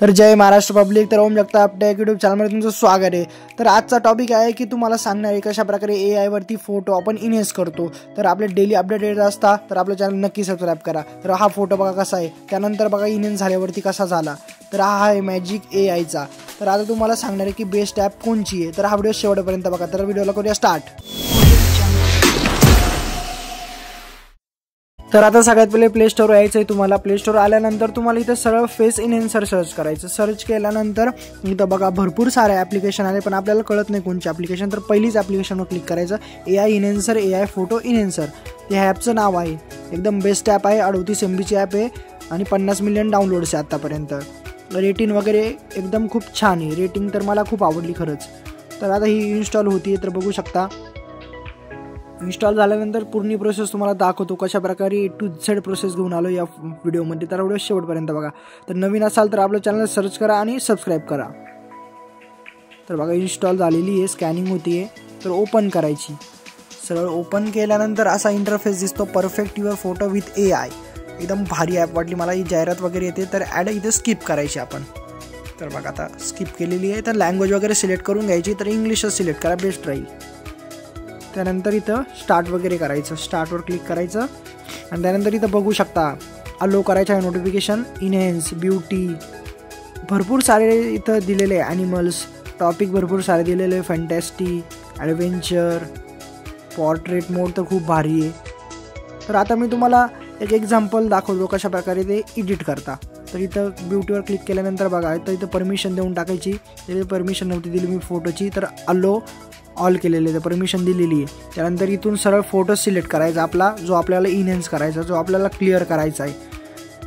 तर जय महाराष्ट्र पब्लिक. तर ओम जगताप टेक यूट्यूब चॅनलमध्ये तुमचं स्वागत आहे. तर आजचा टॉपिक आहे की तुम्हाला सांगणार आहे कशा प्रकारे AI वरती फोटो आपण इन्हेन्स करतो. तर आपले डेली अपडेट येत असता तर आपलं चॅनल नक्की सबस्क्राईब करा. तर हा फोटो बघा कसा आहे, त्यानंतर बघा इन्हेन्स झाल्यावरती कसा झाला. तर हा आहे मॅजिक AI चा. तर आता तुम्हाला सांगणार आहे की बेस्ट ॲप कोणची आहे. तर हा व्हिडिओ शेवटपर्यंत बघा. तर व्हिडिओला करूया स्टार्ट. तर आता सगळ्यात पहिले प्ले स्टोर यायचं आहे. तुम्हाला प्ले स्टोर आल्यानंतर तुम्हाला इथं सरळ फेस इन्हेन्सर सर्च करायचं. सर्च केल्यानंतर इथं बघा भरपूर सारे ॲप्लिकेशन आले, पण आपल्याला कळत नाही कोणचे ॲप्लिकेशन. तर पहिलीच ॲप्लिकेशनवर क्लिक करायचं, AI इन्हेन्सर, AI फोटो इन्हेन्सर. ह्या ॲपचं नाव आहे. एकदम बेस्ट ॲप आहे. 38 MB ॲप आहे आणि 50 मिलियन डाउनलोड्स आहे आत्तापर्यंत. रेटिंग वगैरे एकदम खूप छान आहे. रेटिंग तर मला खूप आवडली खरंच. तर आता ही इन्स्टॉल होती. तर बघू शकता इन्स्टॉल झाल्यानंतर पूर्ण प्रोसेस तुम्हाला दाखवतो कशा प्रकारे A to Z प्रोसेस घेऊन आलो या व्हिडिओमध्ये. तर व्हिडिओ शेवटपर्यंत बघा. तर नवीन असाल तर आपलं चॅनल सर्च करा आणि सबस्क्राईब करा. तर बघा इन्स्टॉल झालेली आहे, स्कॅनिंग होती आहे. तर ओपन करायची. सरळ ओपन केल्यानंतर असा इंटरफेस दिसतो, perfect your photo with AI. एकदम भारी ॲप वाटली मला. ही जाहिरात वगैरे येते. तर ॲड इथे स्किप करायची आपण. तर बघा आता स्किप केलेली आहे. तर लँग्वेज वगैरे सिलेक्ट करून घ्यायची. तर इंग्लिशच सिलेक्ट करा, बेस्ट राहील. त्यानंतर इथं स्टार्ट वगैरे करायचं. स्टार्टवर क्लिक करायचं आणि त्यानंतर इथं बघू शकता अलो करायचं आहे. नोटिफिकेशन, इन्हेन्स, ब्युटी, भरपूर सारे इथं दिलेले आहे. ॲनिमल्स, टॉपिक भरपूर सारे दिलेले आहे. फॅन्टॅस्टिक, ॲडव्हेंचर, पोर्ट्रेट मोड तर खूप भारी आहे. तर आता मी तुम्हाला एक एक्झाम्पल दाखवतो कशा प्रकारे ते एडिट करता. तर इथं ब्युटीवर क्लिक केल्यानंतर बघा इथं परमिशन देऊन टाकायची. त्याची परमिशन नव्हती दिली मी फोटोची, तर अलो ऑल केलेले, तर परमिशन दिलेली आहे. त्यानंतर इथून सरळ फोटो सिलेक्ट करायचा आपला, जो आपल्याला इन्हेन्स करायचा, जो आपल्याला क्लिअर करायचा आहे.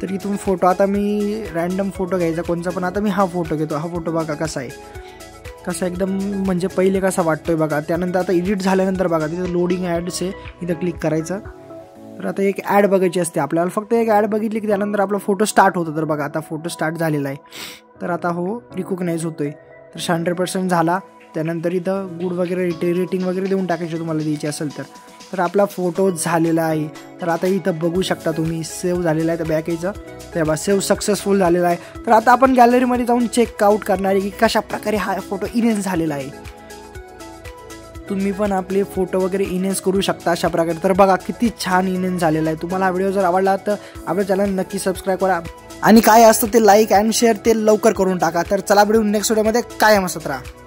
तर इथून फोटो आता मी रँडम फोटो घ्यायचा कोणचा पण. आता मी हा फोटो घेतो. हा फोटो बघा कसा आहे, कसा एकदम म्हणजे पहिले कसा वाटतोय बघा. त्यानंतर आता एडिट झाल्यानंतर बघा तिथं लोडिंग ॲड्स आहे, इथं क्लिक करायचं. तर आता एक ॲड बघायची असते आपल्याला. फक्त एक ॲड बघितली की त्यानंतर आपला फोटो स्टार्ट होतो. तर बघा आता फोटो स्टार्ट झालेला आहे. तर आता हो रिकॉग्नाइज होतोय. तर 100% झाला. त्यानंतर इथं गुड वगैरे रेटिंग वगैरे देऊन टाकायची तुम्हाला द्यायची असेल तर. तर आपला फोटो झालेला आहे. तर आता इथं बघू शकता तुम्ही सेव्ह झालेला आहे. तर बॅक यायचं, तेव्हा सेव्ह सक्सेसफुल झालेला आहे. तर आता आपण गॅलरीमध्ये जाऊन चेकआउट करणार आहे की कशा प्रकारे हा फोटो इन्हेन्स झालेला आहे. तुम्ही पण आपले फोटो वगैरे इन्हेन्स करू शकता अशा प्रकारे. तर बघा किती छान इन्हेन्स झालेला आहे. तुम्हाला हा व्हिडिओ जर आवडला तर आपल्या चॅनल नक्की सबस्क्राईब करा आणि काय असतं ते लाईक अँड शेअर ते लवकर करून टाका. तर चला व्हिडिओ नेक्स्ट व्हिडिओमध्ये कायम असत राहा.